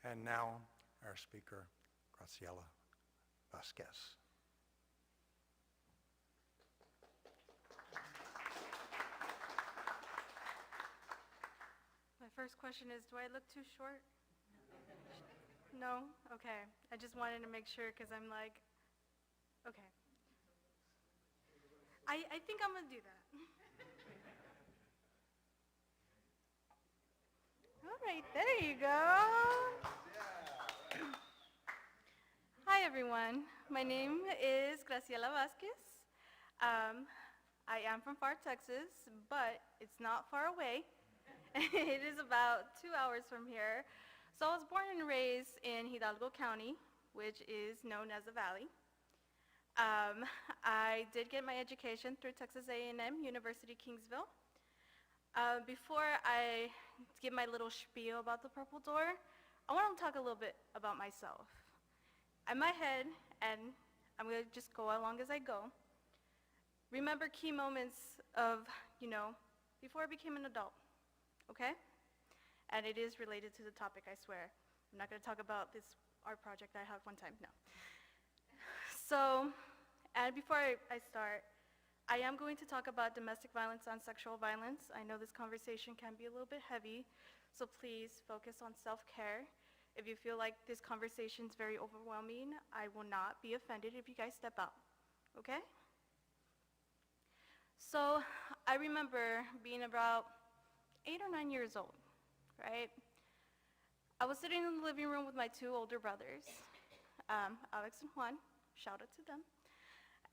And now, our speaker, Graciela Vasquez. My first question is, do I look too short? No? Okay. I just wanted to make sure because I'm like, okay. I think I'm going to do that. All right, there you go. Hi, everyone. My name is Graciela Vasquez. I am from Far, Texas, but it's not far away. It is about 2 hours from here. So I was born and raised in Hidalgo County, which is known as the Valley. I did get my education through Texas A&M, University Kingsville. Before I give my little spiel about the Purple Door, I want to talk a little bit about myself. In my head, and I'm going to just go along as I go, remember key moments of, before I became an adult, okay? And it is related to the topic, I swear. I'm not going to talk about this art project I had one time, no. So, and before I start, I am going to talk about domestic violence and sexual violence. I know this conversation can be a little bit heavy, so please focus on self-care. If you feel like this conversation is very overwhelming, I will not be offended if you guys step out, okay? So, I remember being about 8 or 9 years old, right? I was sitting in the living room with my 2 older brothers, Alex and Juan, shout out to them.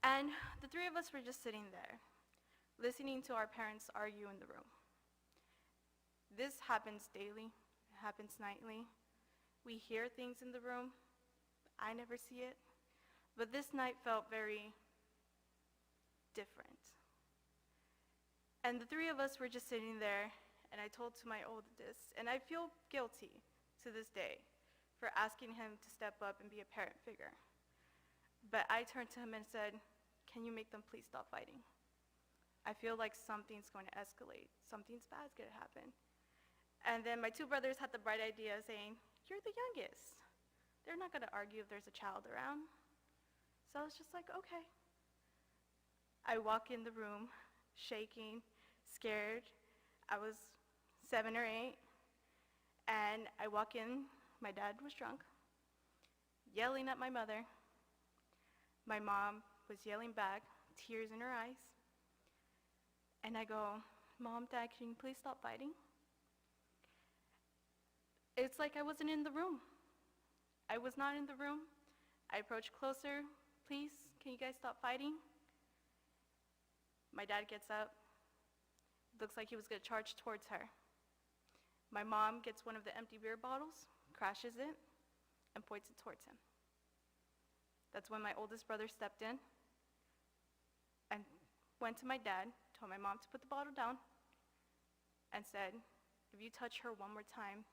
And the 3 of us were just sitting there, listening to our parents argue in the room. This happens daily, it happens nightly. We hear things in the room, I never see it, but this night felt very different. And the 3 of us were just sitting there, and I told to my oldest, and I feel guilty to this day for asking him to step up and be a parent figure. But I turned to him and said, can you make them please stop fighting? I feel like something's going to escalate. Something's bad's going to happen. And then my 2 brothers had the bright idea saying, you're the youngest. They're not going to argue if there's a child around. So I was just like, okay. I walk in the room, shaking, scared. I was 7 or 8. And I walk in, my dad was drunk, yelling at my mother. My mom was yelling back, tears in her eyes. And I go, Mom, Dad, can you please stop fighting? It's like I wasn't in the room. I was not in the room. I approached closer, please, can you guys stop fighting? My dad gets up, looks like he was gonna charge towards her. My mom gets one of the empty beer bottles, crashes it, and points it towards him. That's when my oldest brother stepped in and went to my dad, told my mom to put the bottle down, and said, if you touch her one more time,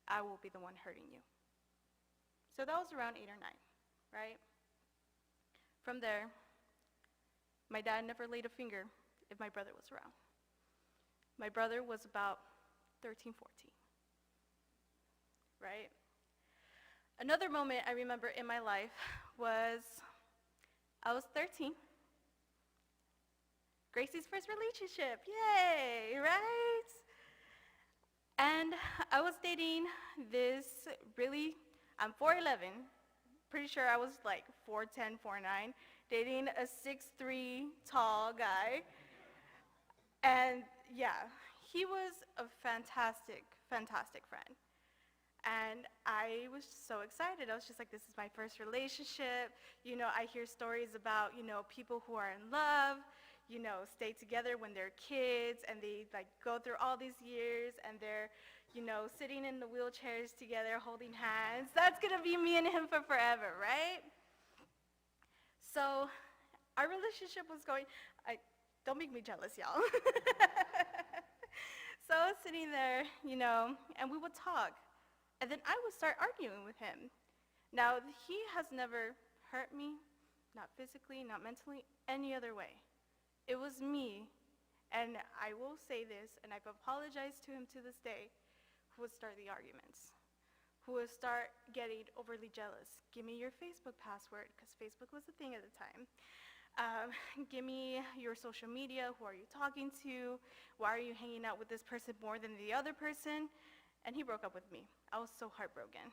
I will be the one hurting you. So that was around 8 or 9, right? From there, my dad never laid a finger if my brother was around. My brother was about 13, 14, right? Another moment I remember in my life was, I was 13. Gracie's first relationship, yay, right? And I was dating this I'm 4'11", pretty sure I was like 4'10", 4'9", dating a 6'3" tall guy. And yeah, he was a fantastic, fantastic friend. And I was so excited. I was just like, this is my first relationship. I hear stories about, people who are in love, stay together when they're kids, and they go through all these years, and they're, sitting in the wheelchairs together, holding hands. That's gonna be me and him for forever, right? So our relationship was going, don't make me jealous, y'all. So I was sitting there, and we would talk. And then I would start arguing with him. Now, he has never hurt me, not physically, not mentally, any other way. It was me, and I will say this, and I've apologized to him to this day, who would start the arguments, who would start getting overly jealous. Give me your Facebook password, because Facebook was a thing at the time. Give me your social media. Who are you talking to? Why are you hanging out with this person more than the other person? And he broke up with me. I was so heartbroken.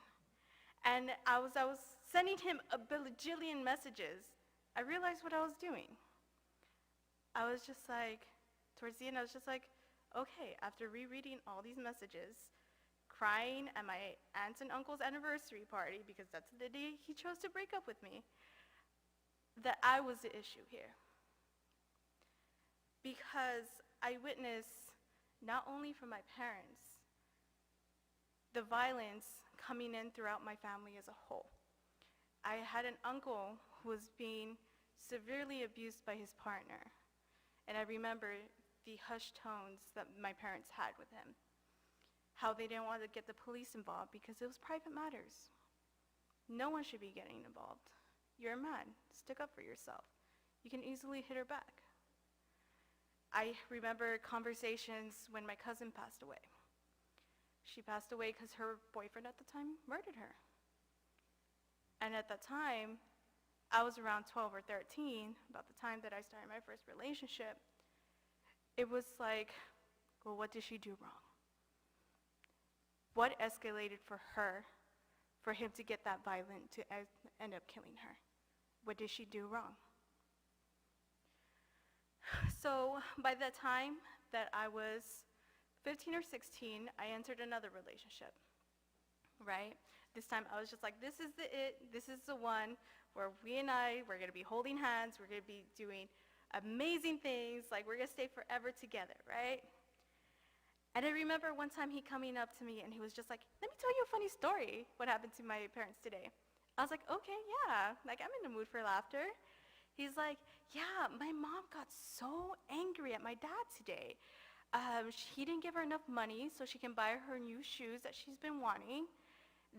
And I was sending him a bajillion messages. I realized what I was doing. I was just like, towards the end, I was just like, okay, after rereading all these messages, crying at my aunt's and uncle's anniversary party, because that's the day he chose to break up with me, that I was the issue here. Because I witnessed, not only from my parents, the violence coming in throughout my family as a whole. I had an uncle who was being severely abused by his partner. And I remember the hushed tones that my parents had with him. How they didn't want to get the police involved because it was private matters. No one should be getting involved. You're a man. Stick up for yourself. You can easily hit her back. I remember conversations when my cousin passed away. She passed away because her boyfriend at the time murdered her. And at that time, I was around 12 or 13, about the time that I started my first relationship. It was like, well, what did she do wrong? What escalated for her, for him to get that violent to end up killing her? What did she do wrong? So by the time that I was 15 or 16, I entered another relationship, right? This time I was just like, this is this is the one where we're gonna be holding hands, we're gonna be doing amazing things, like we're gonna stay forever together, right? And I remember one time he coming up to me and he was just like, let me tell you a funny story, what happened to my parents today. I was like, okay, yeah, like I'm in the mood for laughter. He's like, yeah, my mom got so angry at my dad today. He didn't give her enough money so she can buy her new shoes that she's been wanting.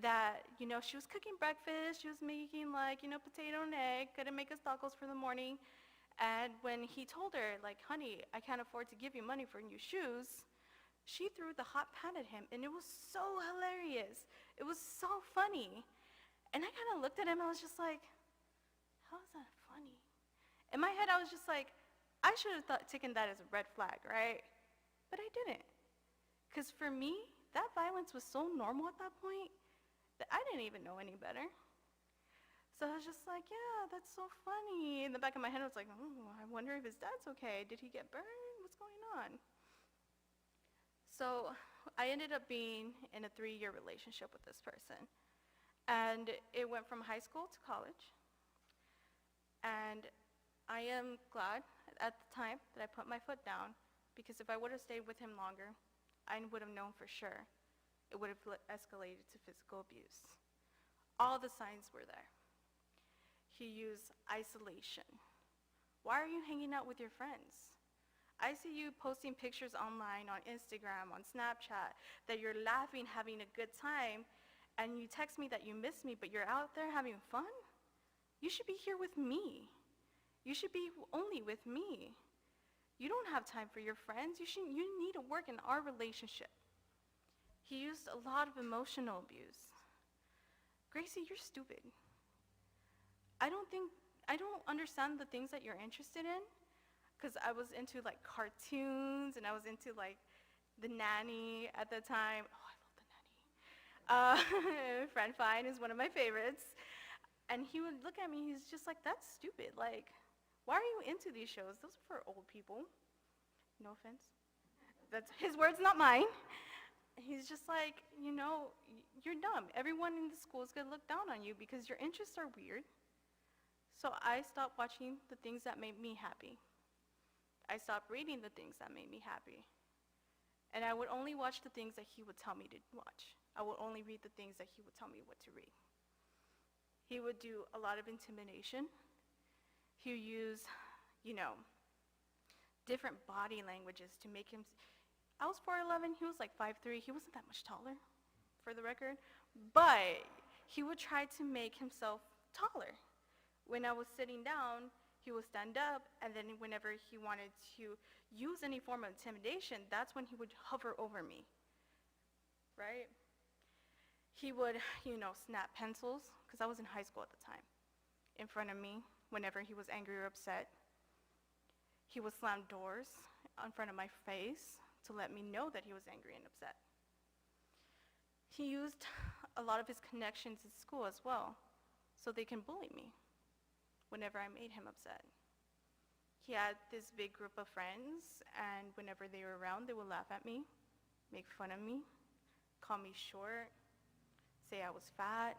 That, she was cooking breakfast, she was making potato and egg, couldn't make us tacos for the morning. And when he told her, like, honey, I can't afford to give you money for new shoes, she threw the hot pan at him, and it was so hilarious. It was so funny. And I kind of looked at him, I was just like, how is that funny? In my head, I was just like, I should have taken that as a red flag, right? But I didn't. Because for me, that violence was so normal at that point that I didn't even know any better. So I was just like, yeah, that's so funny. In the back of my head, I was like, oh, I wonder if his dad's okay. Did he get burned? What's going on? So I ended up being in a 3-year relationship with this person. And it went from high school to college. And I am glad at the time that I put my foot down, because if I would have stayed with him longer, I would have known for sure it would have escalated to physical abuse. All the signs were there. He used isolation. Why are you hanging out with your friends? I see you posting pictures online, on Instagram, on Snapchat, that you're laughing, having a good time, and you text me that you miss me, but you're out there having fun? You should be here with me. You should be only with me. You don't have time for your friends. You need to work in our relationship. He used a lot of emotional abuse. Gracie, you're stupid. I don't understand the things that you're interested in, because I was into like cartoons, and I was into like The Nanny at the time. Oh, I love The Nanny. Friend Fine is one of my favorites. And he would look at me, he's just like, that's stupid. Like, why are you into these shows? Those are for old people. No offense. That's his words, not mine. He's just like, you're dumb. Everyone in the school is going to look down on you because your interests are weird. So I stopped watching the things that made me happy. I stopped reading the things that made me happy. And I would only watch the things that he would tell me to watch. I would only read the things that he would tell me what to read. He would do a lot of intimidation. He would use, different body languages to make him. I was 4'11", he was like 5'3". He wasn't that much taller, for the record. But he would try to make himself taller. When I was sitting down, he would stand up, and then whenever he wanted to use any form of intimidation, that's when he would hover over me, right? He would, snap pencils, because I was in high school at the time, in front of me whenever he was angry or upset. He would slam doors in front of my face to let me know that he was angry and upset. He used a lot of his connections at school as well, so they can bully me whenever I made him upset. He had this big group of friends, and whenever they were around, they would laugh at me, make fun of me, call me short, say I was fat.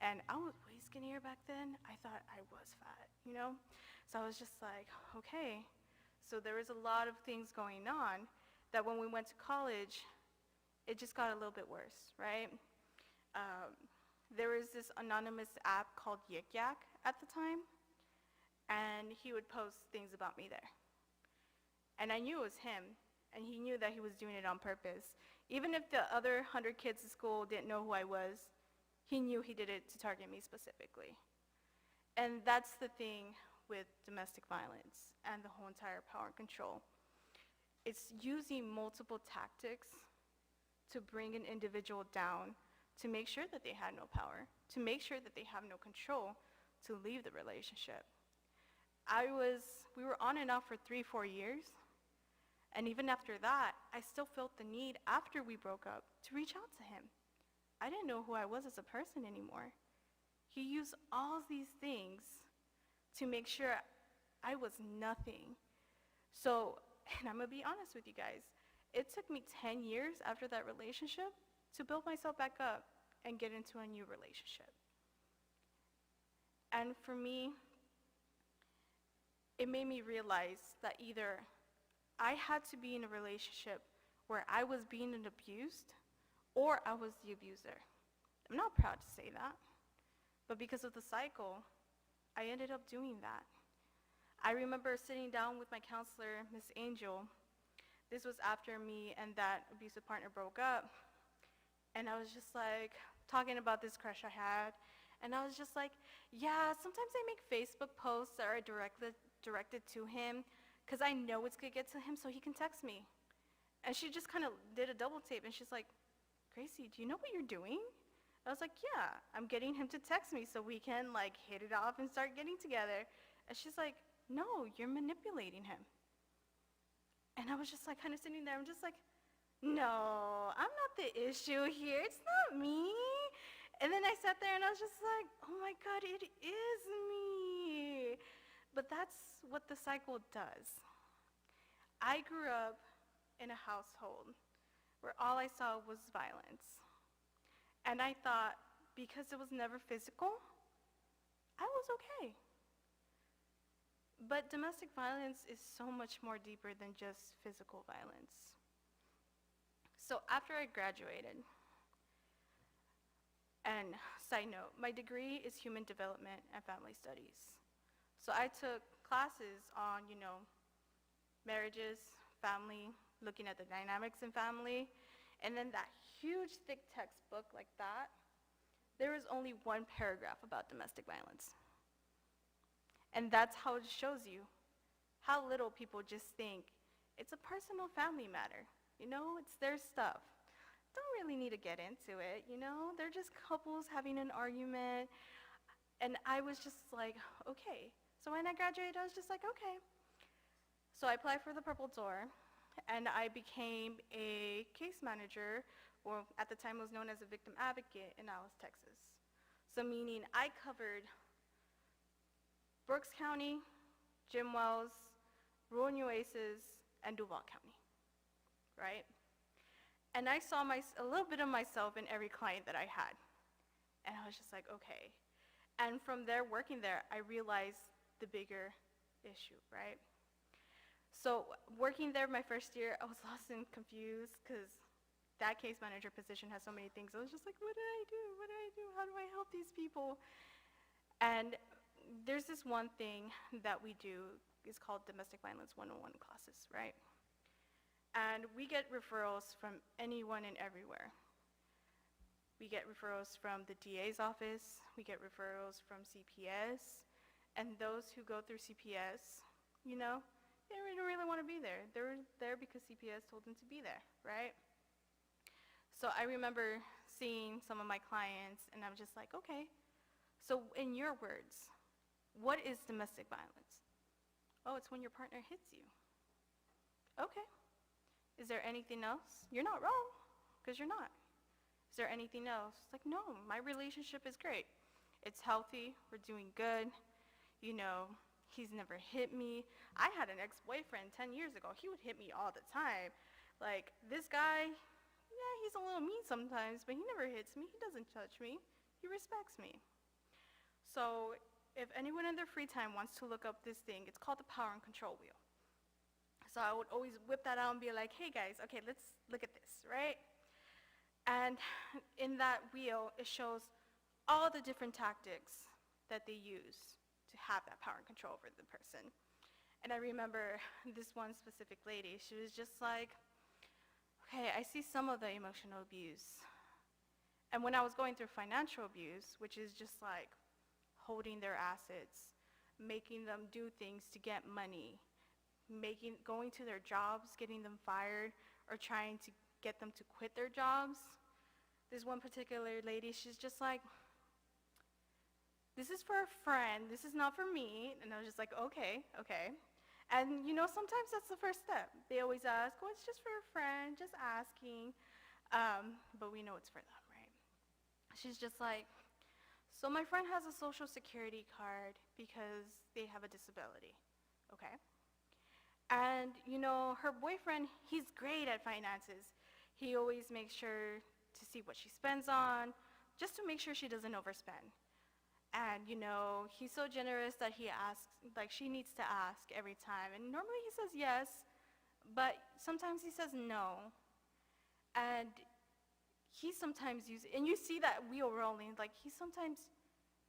And I was way skinnier back then. I thought I was fat. So I was just like, okay. So there was a lot of things going on that when we went to college, it just got a little bit worse, right? There was this anonymous app called Yik Yak at the time, and he would post things about me there. And I knew it was him, and he knew that he was doing it on purpose. Even if the other 100 kids at school didn't know who I was, he knew he did it to target me specifically. And that's the thing with domestic violence and the whole entire power and control. It's using multiple tactics to bring an individual down, to make sure that they had no power, to make sure that they have no control, to leave the relationship. We were on and off for 3-4 years, and even after that, I still felt the need after we broke up to reach out to him. I didn't know who I was as a person anymore. He used all these things to make sure I was nothing. So, and I'm gonna be honest with you guys, it took me 10 years after that relationship to build myself back up and get into a new relationship. And for me, it made me realize that either I had to be in a relationship where I was being abused, or I was the abuser. I'm not proud to say that, but because of the cycle, I ended up doing that. I remember sitting down with my counselor, Miss Angel. This was after me and that abusive partner broke up, and I was just like talking about this crush I had, and I was just like, yeah, sometimes I make Facebook posts that are directed to him because I know it's gonna get to him so he can text me. And she just kind of did a double take, and she's like, Gracie, do you know what you're doing? I was like, yeah, I'm getting him to text me so we can hit it off and start getting together. And she's like, no, you're manipulating him. And I was just kind of sitting there, I'm just like, no, I'm not the issue here, it's not me. And then I sat there and I was just like, oh my God, it is me. But that's what the cycle does. I grew up in a household where all I saw was violence. And I thought, because it was never physical, I was okay. But domestic violence is so much more deeper than just physical violence. So after I graduated, and side note, my degree is human development and family studies. So I took classes on, marriages, family, looking at the dynamics in family, and then that huge thick textbook like that, there was only one paragraph about domestic violence. And that's how it shows you how little people just think it's a personal family matter. It's their stuff. Don't really need to get into it, They're just couples having an argument. And I was just like, okay. So when I graduated, I was just like, okay. So I applied for the Purple Door, and I became a case manager, or at the time it was known as a victim advocate in Alice, Texas. So meaning I covered Brooks County, Jim Wells, Rural Nueces, and Duval County, right? And I saw a little bit of myself in every client that I had. And I was just like, okay. And from there, working there, I realized the bigger issue, right? So working there my first year, I was lost and confused because that case manager position has so many things. I was just like, what did I do? What did I do? How do I help these people? And there's this one thing that we do, it's called Domestic Violence 101 classes, right? And we get referrals from anyone and everywhere. We get referrals from the DA's office, we get referrals from CPS, and those who go through CPS, they don't really want to be there. They're there because CPS told them to be there, right? So I remember seeing some of my clients, and I'm just like, okay, so in your words, what is domestic violence? Oh, it's when your partner hits you. Okay. Is there anything else? You're not wrong, because you're not. Is there anything else? It's like, no, my relationship is great. It's healthy. We're doing good. You know, he's never hit me. I had an ex-boyfriend 10 years ago. He would hit me all the time. Like, this guy, yeah, he's a little mean sometimes, but he never hits me. He doesn't touch me. He respects me. So if anyone in their free time wants to look up this thing, it's called the power and control wheel. So I would always whip that out and be like, hey guys, okay, let's look at this, right? And in that wheel, it shows all the different tactics that they use to have that power and control over the person. And I remember this one specific lady, she was just like, okay, I see some of the emotional abuse. And when I was going through financial abuse, which is just like holding their assets, making them do things to get money, going to their jobs, getting them fired, or trying to get them to quit their jobs. This one particular lady, she's just like, this is for a friend, this is not for me. And I was just like, okay. And you know, sometimes that's the first step. They always ask, oh, it's just for a friend, just asking. But we know it's for them, right? She's just like, so my friend has a social security card because they have a disability, okay? And you know, her boyfriend, he's great at finances. He always makes sure to see what she spends on, just to make sure she doesn't overspend. And you know, he's so generous that he asks, like she needs to ask every time. And normally he says yes, but sometimes he says no. And he sometimes uses, and you see that wheel rolling, like he sometimes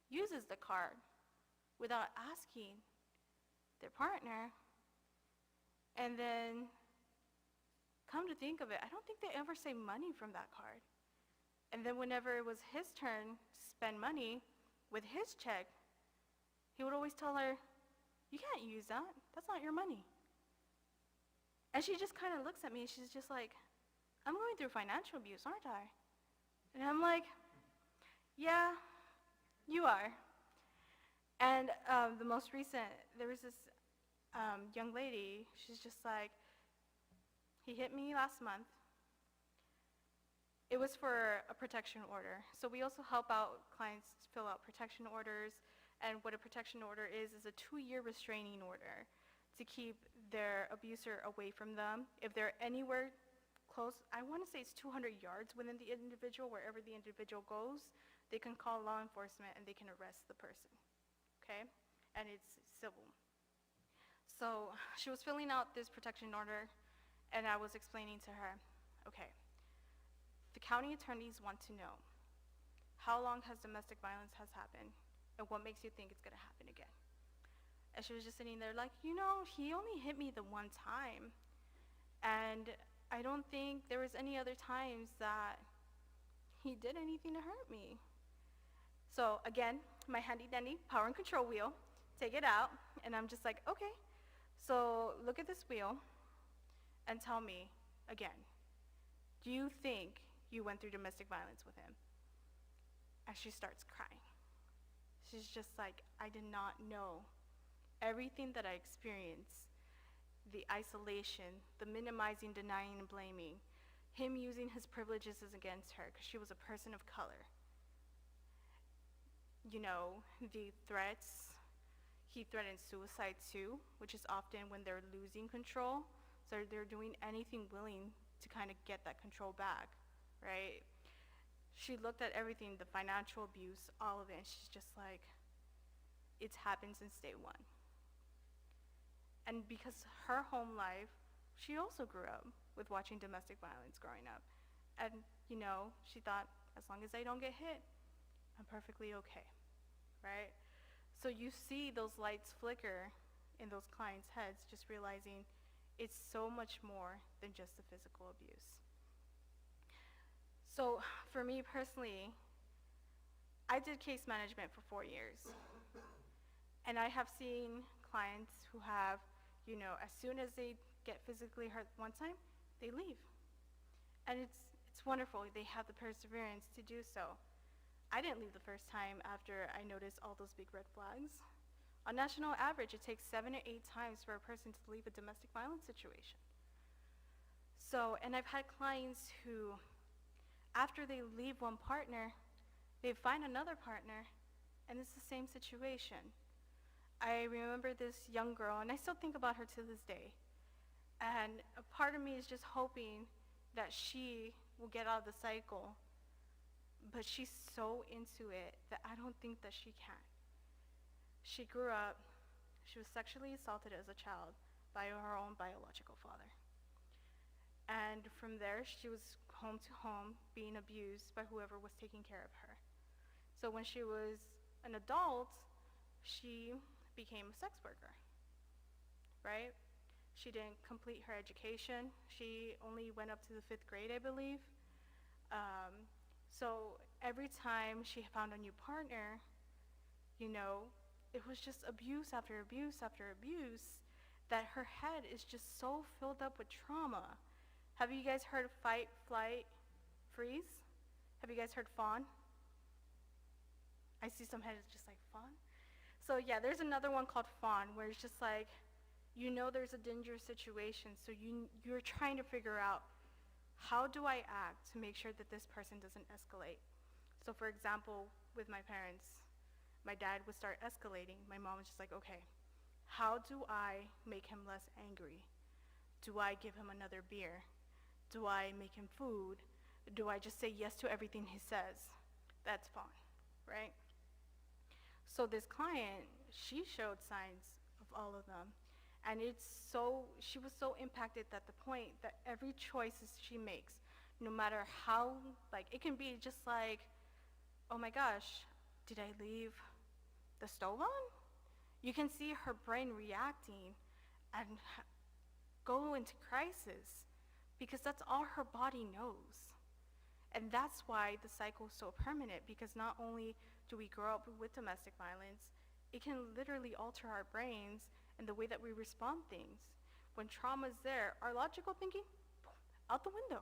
uses the card without asking their partner. And then, come to think of it, I don't think they ever save money from that card. And then whenever it was his turn to spend money with his check, he would always tell her, you can't use that. That's not your money. And she just kind of looks at me and she's just like, I'm going through financial abuse, aren't I? And I'm like, yeah, you are. And the most recent, there was this young lady, she's just like, he hit me last month. It was for a protection order. So we also help out clients fill out protection orders, and what a protection order is a 2-year restraining order to keep their abuser away from them. If they're anywhere close, I want to say it's 200 yards within the individual, wherever the individual goes, they can call law enforcement and they can arrest the person, okay? And it's civil. So she was filling out this protection order, and I was explaining to her, okay, the county attorneys want to know how long has domestic violence has happened and what makes you think it's going to happen again. And she was just sitting there like, you know, he only hit me the one time, and I don't think there was any other times that he did anything to hurt me. So again, my handy dandy power and control wheel, take it out, and I'm just like, okay, so look at this wheel and tell me again, do you think you went through domestic violence with him? And she starts crying. She's just like, I did not know. Everything that I experienced, the isolation, the minimizing, denying, and blaming, him using his privileges against her because she was a person of color. You know, the threats, he threatened suicide too, which is often when they're losing control. So they're doing anything willing to kind of get that control back, right? She looked at everything, the financial abuse, all of it, and she's just like, it's happened since day one. And because her home life, she also grew up with watching domestic violence growing up. And, you know, she thought, as long as I don't get hit, I'm perfectly okay, right? So you see those lights flicker in those clients' heads, just realizing it's so much more than just the physical abuse. So for me personally, I did case management for 4 years. And I have seen clients who have, you know, as soon as they get physically hurt one time, they leave. And it's it's wonderful. They have the perseverance to do so. I didn't leave the first time after I noticed all those big red flags. On national average, it takes 7 to 8 times for a person to leave a domestic violence situation. So, and I've had clients who, after they leave one partner, they find another partner, and it's the same situation. I remember this young girl, and I still think about her to this day. And a part of me is just hoping that she will get out of the cycle, but she's so into it that I don't think that she can. She grew up, she was sexually assaulted as a child by her own biological father. And from there, she was home to home being abused by whoever was taking care of her. So when she was an adult, she became a sex worker, right? She didn't complete her education. She only went up to the 5th grade, I believe. So every time she found a new partner, you know, it was just abuse after abuse after abuse that her head is just so filled up with trauma. Have you guys heard of fight, flight, freeze? Have you guys heard fawn? I see some heads just like fawn. So yeah, there's another one called fawn where it's just like, you know there's a dangerous situation, so you're trying to figure out, how do I act to make sure that this person doesn't escalate? So for example, with my parents, my dad would start escalating. My mom was just like, okay, how do I make him less angry? Do I give him another beer? Do I make him food? Do I just say yes to everything he says? That's fawn, right? So this client, she showed signs of all of them. And she was so impacted at the point that every choice she makes, no matter how, like, it can be just like, oh my gosh, did I leave the stove on? You can see her brain reacting and go into crisis because that's all her body knows. And that's why the cycle is so permanent, because not only do we grow up with domestic violence, it can literally alter our brains and the way that we respond things. When trauma is there, our logical thinking, out the window.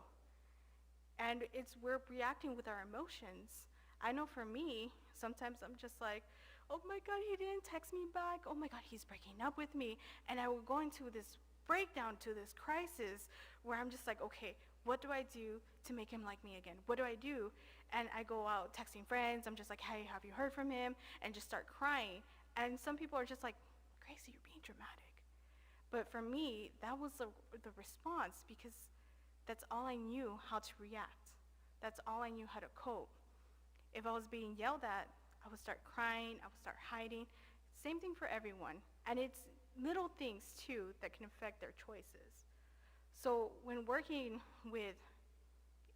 And we're reacting with our emotions. I know for me, sometimes I'm just like, oh my God, he didn't text me back. Oh my God, he's breaking up with me. And I will go into this breakdown, to this crisis, where I'm just like, okay, what do I do to make him like me again? What do I do? And I go out texting friends. I'm just like, hey, have you heard from him? And just start crying. And some people are just like, Gracie, you're being dramatic. But for me, that was the response, because that's all I knew how to react. That's all I knew how to cope. If I was being yelled at, I would start crying, I would start hiding. Same thing for everyone. And it's little things too that can affect their choices. So when working with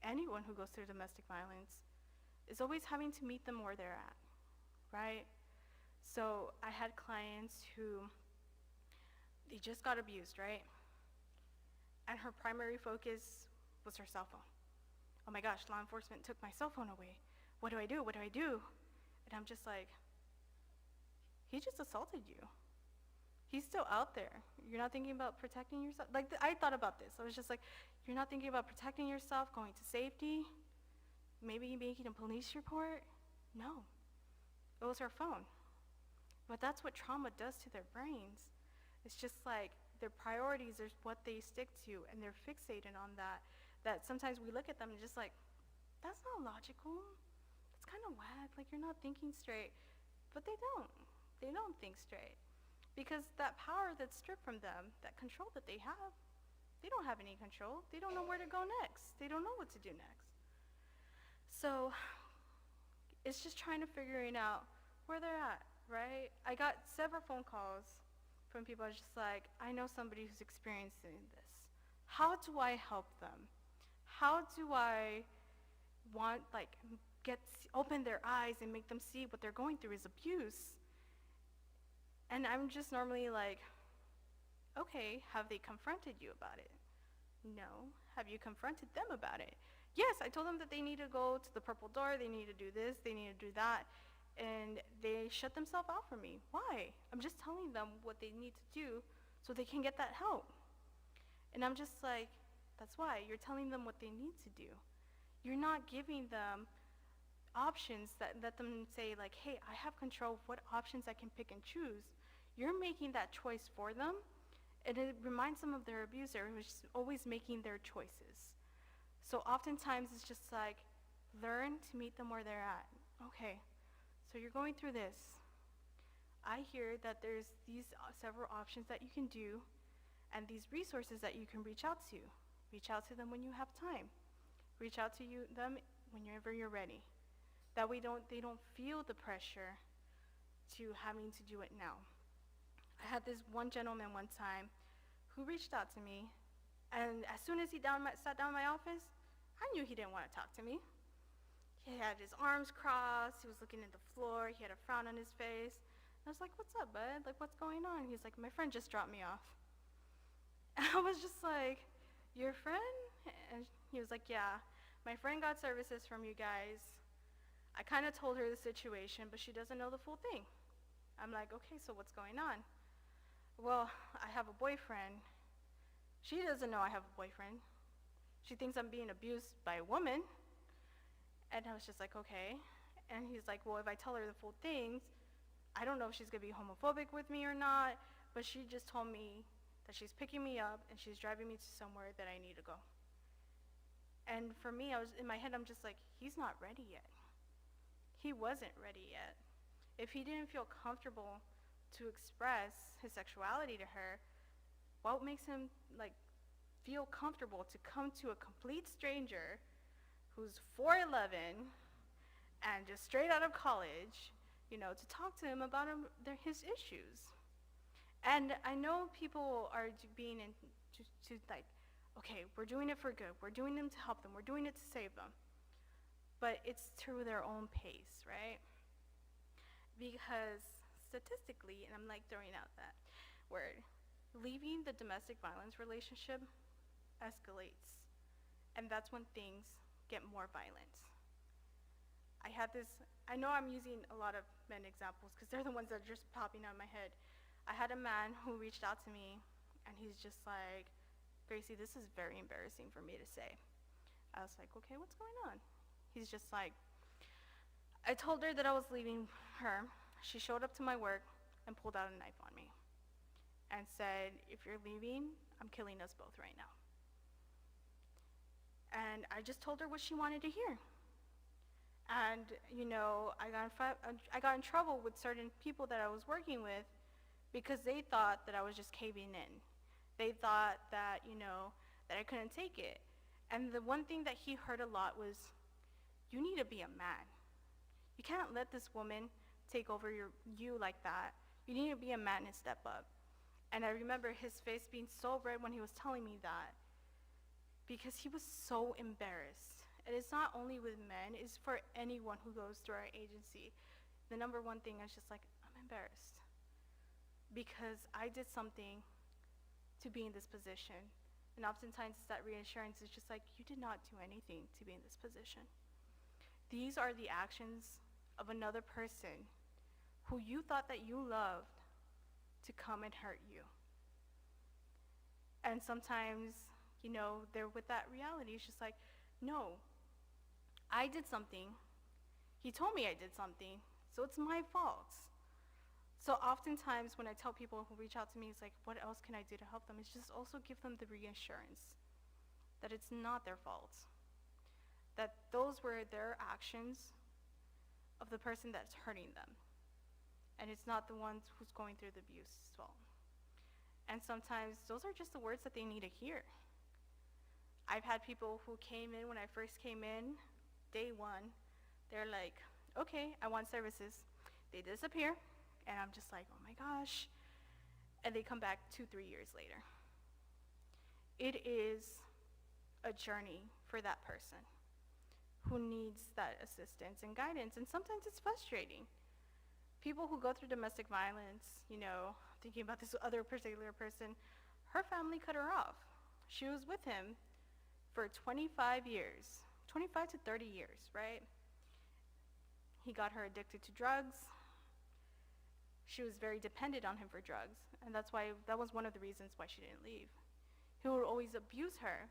anyone who goes through domestic violence, it's always having to meet them where they're at, right? So I had clients who, they just got abused, right? And her primary focus was her cell phone. Oh my gosh, law enforcement took my cell phone away. What do I do? What do I do? And I'm just like, he just assaulted you. He's still out there. You're not thinking about protecting yourself? Like, I thought about this. I was just like, you're not thinking about protecting yourself, going to safety, maybe making a police report? No. It was her phone. But that's what trauma does to their brains. It's just like their priorities are what they stick to, and they're fixated on that. That sometimes we look at them and just like, that's not logical. It's kind of whack. Like, you're not thinking straight. But they don't. They don't think straight. Because that power that's stripped from them, that control that they don't have any control. They don't know where to go next. They don't know what to do next. So it's just trying to figuring out where they're at, right? I got several phone calls from people just like, I know somebody who's experiencing this. How do I help them? How do I open their eyes and make them see what they're going through is abuse? And I'm just normally like, okay, have they confronted you about it? No. Have you confronted them about it? Yes, I told them that they need to go to the purple door, they need to do this, they need to do that, and they shut themselves out from me. Why? I'm just telling them what they need to do so they can get that help. And I'm just like, that's why. You're telling them what they need to do. You're not giving them options that let them say like, hey, I have control of what options I can pick and choose. You're making that choice for them, and it reminds them of their abuser who's always making their choices. So oftentimes it's just like, learn to meet them where they're at. Okay, so you're going through this. I hear that there's these several options that you can do and these resources that you can reach out to. Reach out to them when you have time. Reach out to them whenever you're ready. That way they don't feel the pressure to having to do it now. I had this one gentleman one time who reached out to me, and as soon as he sat down in my office, I knew he didn't want to talk to me. He had his arms crossed, he was looking at the floor, he had a frown on his face. I was like, what's up, bud? Like, what's going on? He's like, my friend just dropped me off. And I was just like, your friend? And he was like, yeah, my friend got services from you guys. I kind of told her the situation, but she doesn't know the full thing. I'm like, okay, so what's going on? Well, I have a boyfriend. She doesn't know I have a boyfriend. She thinks I'm being abused by a woman. And I was just like, okay. And he's like, well, if I tell her the full things, I don't know if she's going to be homophobic with me or not, but she just told me that she's picking me up and she's driving me to somewhere that I need to go. And for me, in my head, I'm just like, he's not ready yet. He wasn't ready yet. If he didn't feel comfortable to express his sexuality to her, what makes him like feel comfortable to come to a complete stranger who's 4'11" and just straight out of college, to talk to him about his issues? And I know people are being to like, okay, we're doing it for good. We're doing it to help them. We're doing it to save them. But it's through their own pace, right? Because statistically, and I'm like throwing out that word, leaving the domestic violence relationship escalates. And that's when things get more violent. I know I'm using a lot of men examples because they're the ones that are just popping out of my head. I had a man who reached out to me, and he's just like, Gracie, this is very embarrassing for me to say. I was like, okay, what's going on? He's just like, I told her that I was leaving her. She showed up to my work and pulled out a knife on me and said, if you're leaving, I'm killing us both right now. And I just told her what she wanted to hear. And, I got in trouble with certain people that I was working with because they thought that I was just caving in. They thought that, that I couldn't take it. And the one thing that he heard a lot was, you need to be a man. You can't let this woman take over you like that. You need to be a man and step up. And I remember his face being so red when he was telling me that because he was so embarrassed. And it's not only with men, it's for anyone who goes through our agency. The number one thing is just like, I'm embarrassed because I did something to be in this position. And oftentimes it's that reassurance. It's just like, you did not do anything to be in this position. These are the actions of another person who you thought that you loved to come and hurt you. And sometimes, they're with that reality. It's just like, no, I did something. He told me I did something, so it's my fault. So oftentimes when I tell people who reach out to me, it's like, what else can I do to help them? It's just also give them the reassurance that it's not their fault, that those were their actions of the person that's hurting them, and it's not the one who's going through the abuse as well. And sometimes those are just the words that they need to hear. I've had people who came in when I first came in, day one, they're like, okay, I want services. They disappear, and I'm just like, oh my gosh. And they come back 2-3 years later. It is a journey for that person who needs that assistance and guidance, and sometimes it's frustrating. People who go through domestic violence, thinking about this other particular person, her family cut her off. She was with him for 25 years, 25 to 30 years, right? He got her addicted to drugs. She was very dependent on him for drugs, and that was one of the reasons why she didn't leave. He would always abuse her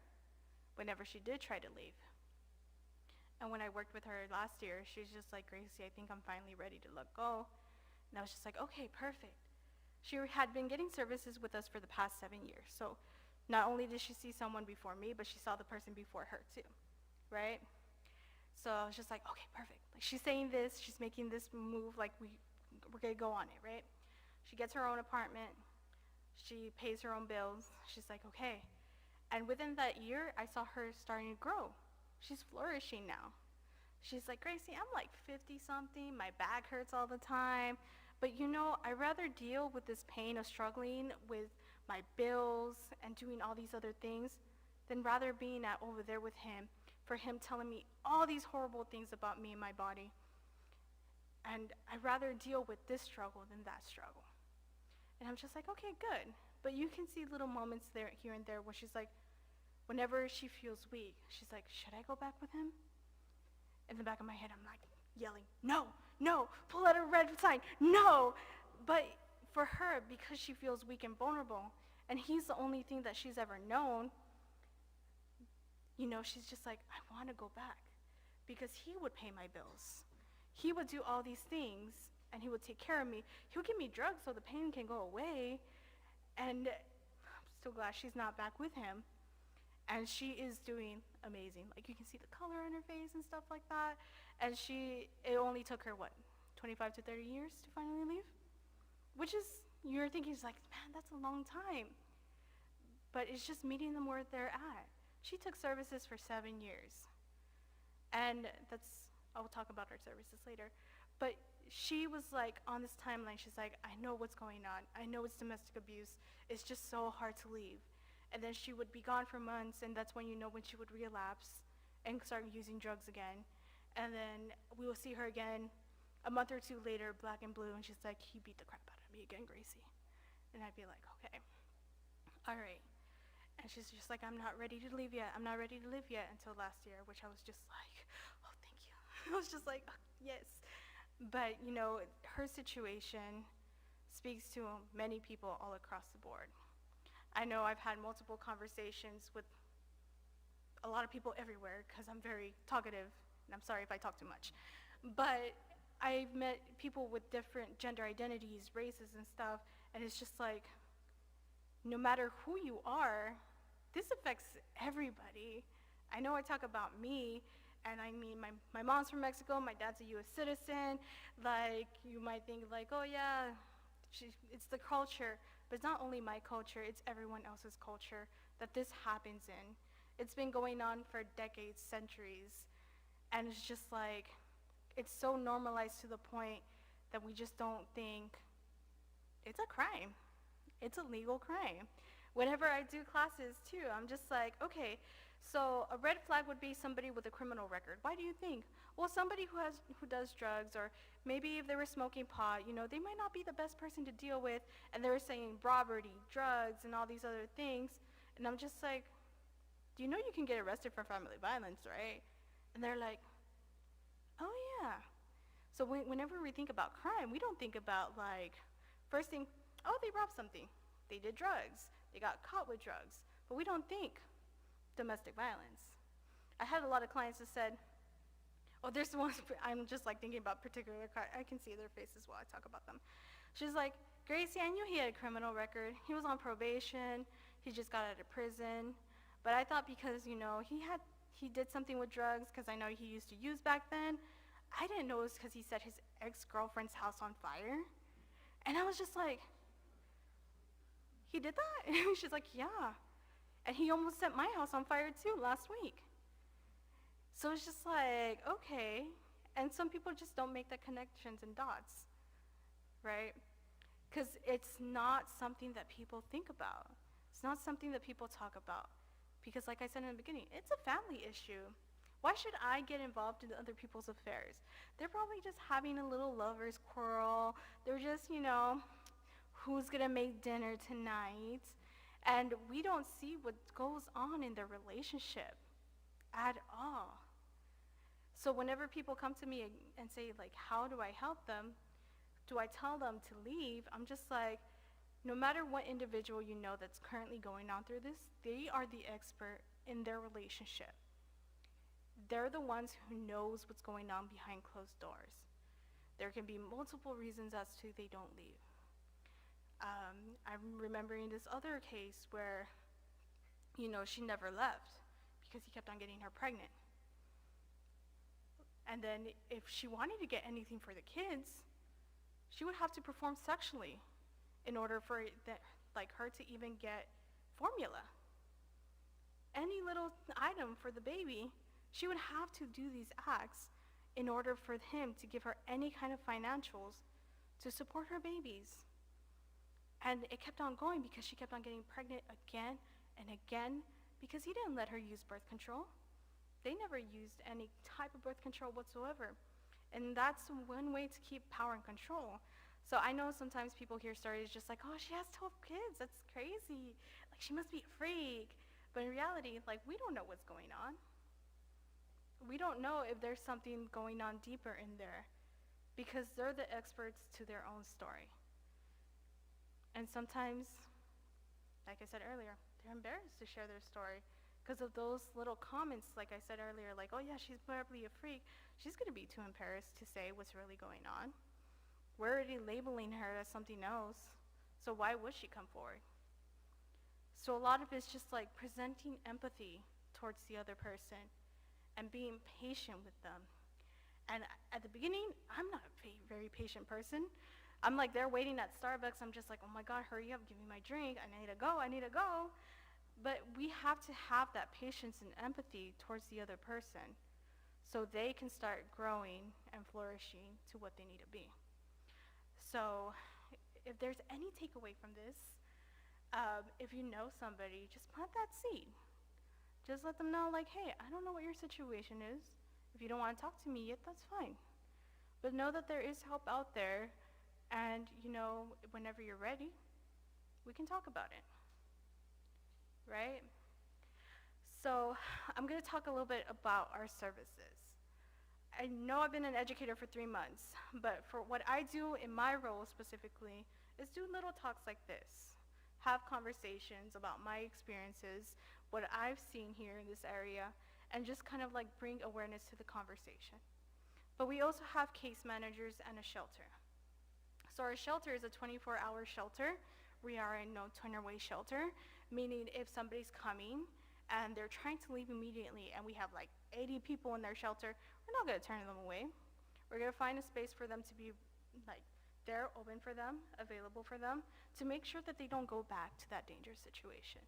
whenever she did try to leave. And when I worked with her last year, she's just like, Gracie, I think I'm finally ready to let go. And I was just like, okay, perfect. She had been getting services with us for the past 7 years. So not only did she see someone before me, but she saw the person before her too, right? So I was just like, okay, perfect. Like, she's saying this, she's making this move, like we're gonna go on it, right? She gets her own apartment, she pays her own bills. She's like, okay. And within that year, I saw her starting to grow. She's flourishing now. She's like, Gracie, I'm like 50 something, my back hurts all the time. But you know, I'd rather deal with this pain of struggling with my bills and doing all these other things than rather being at over there with him, for him telling me all these horrible things about me and my body. And I'd rather deal with this struggle than that struggle. And I'm just like, okay, good. But you can see little moments there, here and there, where she's like, whenever she feels weak, she's like, should I go back with him? In the back of my head, I'm like yelling, no, no, pull out a red sign, no. But for her, because she feels weak and vulnerable, and he's the only thing that she's ever known, you know, she's just like, I want to go back, because he would pay my bills. He would do all these things, and he would take care of me. He would give me drugs so the pain can go away. And I'm so glad she's not back with him. And she is doing amazing. Like, you can see the color on her face and stuff like that. And it only took her, what, 25 to 30 years to finally leave? Which is, you're thinking, it's like, man, that's a long time. But it's just meeting them where they're at. She took services for 7 years. And I'll talk about her services later. But she was like, on this timeline, she's like, I know what's going on. I know it's domestic abuse. It's just so hard to leave. And then she would be gone for months, and that's when you know when she would relapse and start using drugs again. And then we will see her again a month or two later, black and blue, and she's like, he beat the crap out of me again, Gracie. And I'd be like, okay, all right. And she's just like, I'm not ready to leave yet. I'm not ready to live yet, until last year, which I was just like, oh, thank you. I was just like, oh, yes. But, you know, her situation speaks to many people all across the board. I know I've had multiple conversations with a lot of people everywhere, because I'm very talkative, and I'm sorry if I talk too much. But I've met people with different gender identities, races and stuff, and it's just like, no matter who you are, this affects everybody. I know I talk about me, and I mean, my mom's from Mexico, my dad's a US citizen. Like, you might think like, oh yeah, it's the culture. But it's not only my culture, it's everyone else's culture that this happens in. It's been going on for decades, centuries. And it's just like, it's so normalized to the point that we just don't think it's a crime. It's a legal crime. Whenever I do classes too, I'm just like, okay, so a red flag would be somebody with a criminal record. Why do you think? Well, somebody who does drugs, or maybe if they were smoking pot, you know, they might not be the best person to deal with, and they're saying robbery, drugs, and all these other things. And I'm just like, do you know you can get arrested for family violence, right? And they're like, oh yeah. So whenever we think about crime, we don't think about like, first thing, oh, they robbed something. They did drugs. They got caught with drugs. But we don't think domestic violence. I had a lot of clients that said, oh, there's the ones, I'm just like thinking about particular, I can see their faces while I talk about them. She's like, Gracie, I knew he had a criminal record. He was on probation. He just got out of prison. But I thought because, you know, he did something with drugs, because I know he used to use back then. I didn't know it was because he set his ex-girlfriend's house on fire. And I was just like, he did that? And she's like, yeah. And he almost set my house on fire too last week. So it's just like, okay. And some people just don't make the connections and dots, right? Because it's not something that people think about. It's not something that people talk about. Because like I said in the beginning, it's a family issue. Why should I get involved in other people's affairs? They're probably just having a little lover's quarrel. They're just, you know, who's gonna make dinner tonight? And we don't see what goes on in their relationship at all. So whenever people come to me and say, like, how do I help them? Do I tell them to leave? I'm just like, no matter what individual you know that's currently going on through this, they are the expert in their relationship. they're the ones who knows what's going on behind closed doors. There can be multiple reasons as to they don't leave. I'm remembering this other case where, she never left because he kept on getting her pregnant. And then if she wanted to get anything for the kids, she would have to perform sexually in order for her to even get formula. Any little item for the baby, she would have to do these acts in order for him to give her any kind of financials to support her babies. And it kept on going because she kept on getting pregnant again and again because he didn't let her use birth control. They never used any type of birth control whatsoever. And that's one way to keep power and control. So I know sometimes people hear stories just like, oh, she has 12 kids, that's crazy. Like, she must be a freak. But in reality, we don't know what's going on. We don't know if there's something going on deeper in there because they're the experts to their own story. And sometimes, like I said earlier, they're embarrassed to share their story because of those little comments, like I said earlier, like, oh yeah, she's probably a freak. She's going to be too embarrassed to say what's really going on. We're already labeling her as something else, so why would she come forward? So a lot of it's just like presenting empathy towards the other person and being patient with them. And at the beginning, I'm not a very patient person. I'm like there waiting at Starbucks. I'm just like, oh my God, hurry up, give me my drink. I need to go. But we have to have that patience and empathy towards the other person so they can start growing and flourishing to what they need to be. So if there's any takeaway from this, if you know somebody, just plant that seed. Just let them know, like, hey, I don't know what your situation is. If you don't want to talk to me yet, that's fine. But know that there is help out there, and, whenever you're ready, we can talk about it, right? So I'm going to talk a little bit about our services. I know I've been an educator for 3 months, but for what I do in my role specifically is do little talks like this, have conversations about my experiences, what I've seen here in this area, and just kind of bring awareness to the conversation. But we also have case managers and a shelter. So our shelter is a 24-hour shelter. We are a no turn away shelter, meaning if somebody's coming and they're trying to leave immediately and we have 80 people in their shelter, we're not going to turn them away. We're going to find a space for them to be there, open for them, available for them, to make sure that they don't go back to that dangerous situation,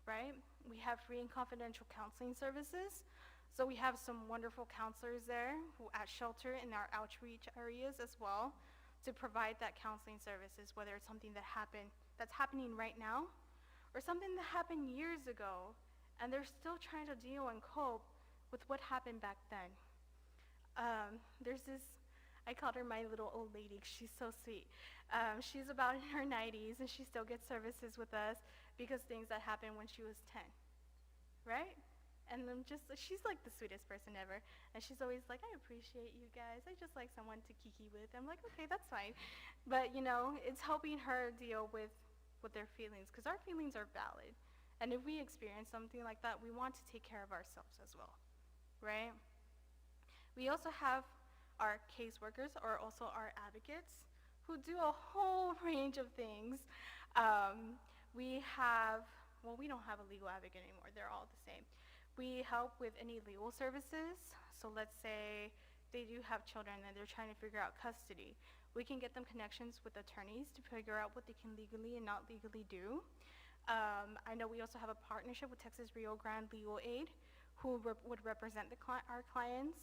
right? We have free and confidential counseling services. So we have some wonderful counselors there at shelter in our outreach areas as well to provide that counseling services, whether it's something that's happening right now or something that happened years ago and they're still trying to deal and cope with what happened back then. There's this, I called her my little old lady. She's so sweet. She's about in her 90s and she still gets services with us because things that happened when she was 10, right? And she's the sweetest person ever. And she's always like, I appreciate you guys. I just like someone to kiki with. I'm like, okay, that's fine. But, it's helping her deal with their feelings because our feelings are valid. And if we experience something like that, we want to take care of ourselves as well, right? We also have our caseworkers or also our advocates who do a whole range of things. We don't have a legal advocate anymore. They're all the same. We help with any legal services. So let's say they do have children and they're trying to figure out custody. We can get them connections with attorneys to figure out what they can legally and not legally do. I know we also have a partnership with Texas Rio Grande Legal Aid, who would represent our clients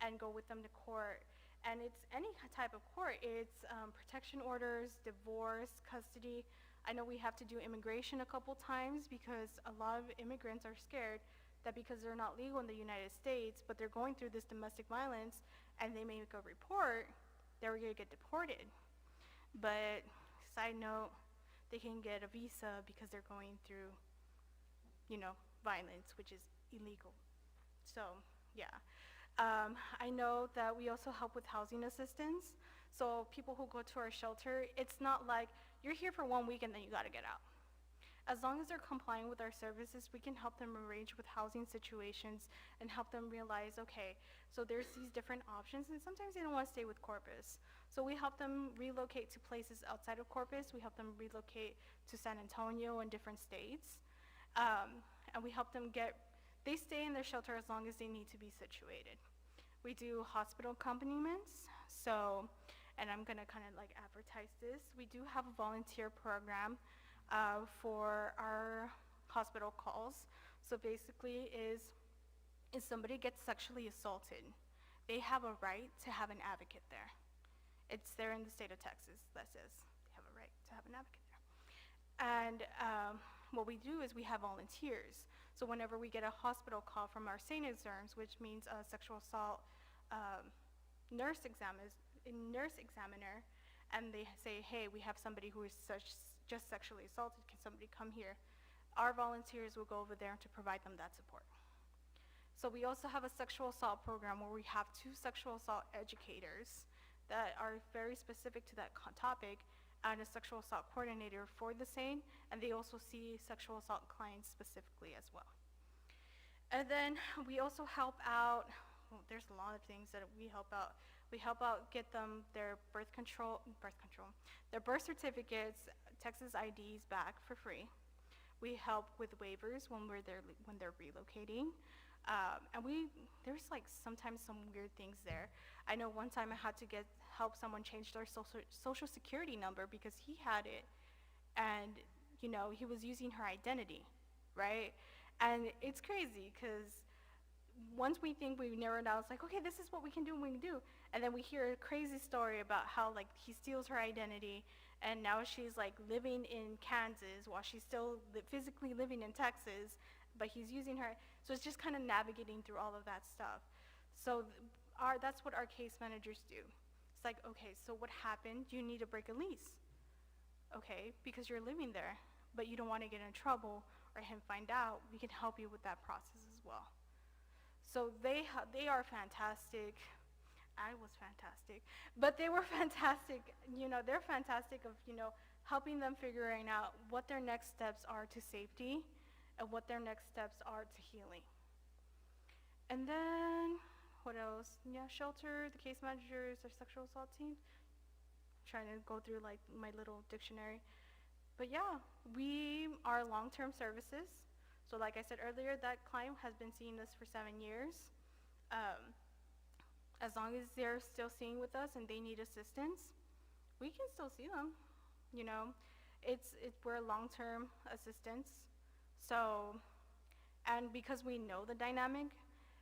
and go with them to court. And it's any type of court. It's protection orders, divorce, custody. I know we have to do immigration a couple times because a lot of immigrants are scared that because they're not legal in the United States, but they're going through this domestic violence and they may make a report, they're going to get deported. But side note, they can get a visa because they're going through, violence, which is illegal. So, yeah. I know that we also help with housing assistance. So people who go to our shelter, it's not like you're here for 1 week and then you got to get out. As long as they're complying with our services, we can help them arrange with housing situations and help them realize, okay, so there's these different options, and sometimes they don't want to stay with Corpus. So we help them relocate to places outside of Corpus. We help them relocate to San Antonio and different states. And we help them they stay in their shelter as long as they need to be situated. We do hospital accompaniments, and I'm gonna kind of like advertise this. We do have a volunteer program for our hospital calls. So basically if somebody gets sexually assaulted, they have a right to have an advocate there. It's there in the state of Texas that says they have a right to have an advocate there. And what we do is we have volunteers. So whenever we get a hospital call from our St. Exerms, which means a sexual assault nurse examiner, and they say, hey, we have somebody who is just sexually assaulted, can somebody come here? Our volunteers will go over there to provide them that support. So we also have a sexual assault program where we have 2 sexual assault educators that are very specific to that topic, and a sexual assault coordinator for the same, and they also see sexual assault clients specifically as well. And then we also help out, well, there's a lot of things that we help out. We help out get them their their birth certificates, Texas IDs back for free. We help with waivers when they're relocating. And there's like sometimes some weird things there. I know one time I had to help someone change their social security number because he had it, and he was using her identity, right? And it's crazy because once we think we've narrowed down, it's like, okay, this is what we can do and we can do. And then we hear a crazy story about how like he steals her identity, and now she's like living in Kansas while she's still physically living in Texas, but he's using her. So it's just kind of navigating through all of that stuff. So that's what our case managers do. It's like, okay, so what happened? You need to break a lease. Okay, because you're living there, but you don't want to get in trouble or him find out. We can help you with that process as well. So they are fantastic. I was fantastic, but they were fantastic. They're fantastic of helping them figuring out what their next steps are to safety and what their next steps are to healing. And then what else? Yeah, shelter, the case managers, our sexual assault team. Trying to go through like my little dictionary. But yeah, we are long-term services. So like I said earlier, that client has been seeing us for 7 years. As long as they're still seeing with us and they need assistance, we can still see them. We're long-term assistance. So, and because we know the dynamic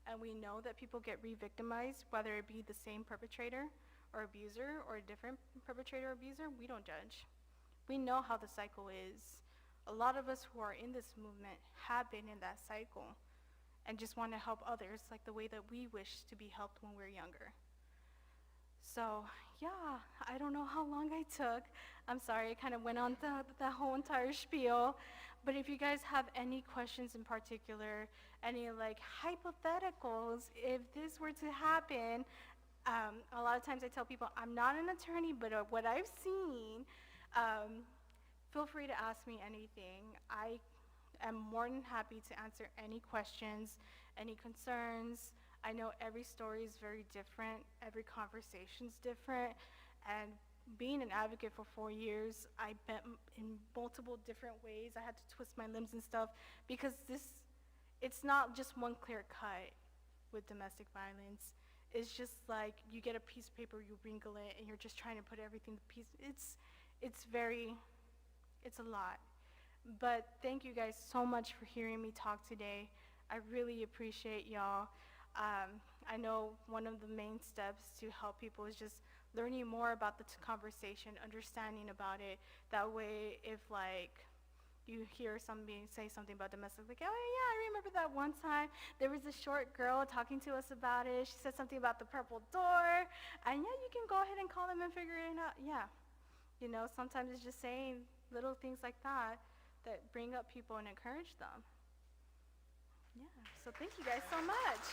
and we know that people get re-victimized, whether it be the same perpetrator or abuser or a different perpetrator or abuser, we don't judge. We know how the cycle is. A lot of us who are in this movement have been in that cycle and just want to help others like the way that we wish to be helped when we're younger. So yeah, I don't know how long I took. I'm sorry, I kind of went on the whole entire spiel. But if you guys have any questions in particular, any like hypotheticals, if this were to happen, a lot of times I tell people I'm not an attorney, but what I've seen, feel free to ask me anything. I am more than happy to answer any questions, any concerns. I know every story is very different, every conversation's different, and being an advocate for 4 years, I bent in multiple different ways. I had to twist my limbs and stuff because it's not just one clear cut with domestic violence. It's just like you get a piece of paper, you wrinkle it, and you're just trying to put everything to piece. It's a lot. But thank you guys so much for hearing me talk today. I really appreciate y'all. I know one of the main steps to help people is just learning more about the conversation, understanding about it. That way, if like you hear somebody say something about domestic, like, oh yeah, I remember that one time there was a short girl talking to us about it. She said something about the purple door, and yeah, you can go ahead and call them and figure it out. Yeah, sometimes it's just saying little things like that that bring up people and encourage them. Yeah, so thank you guys so much.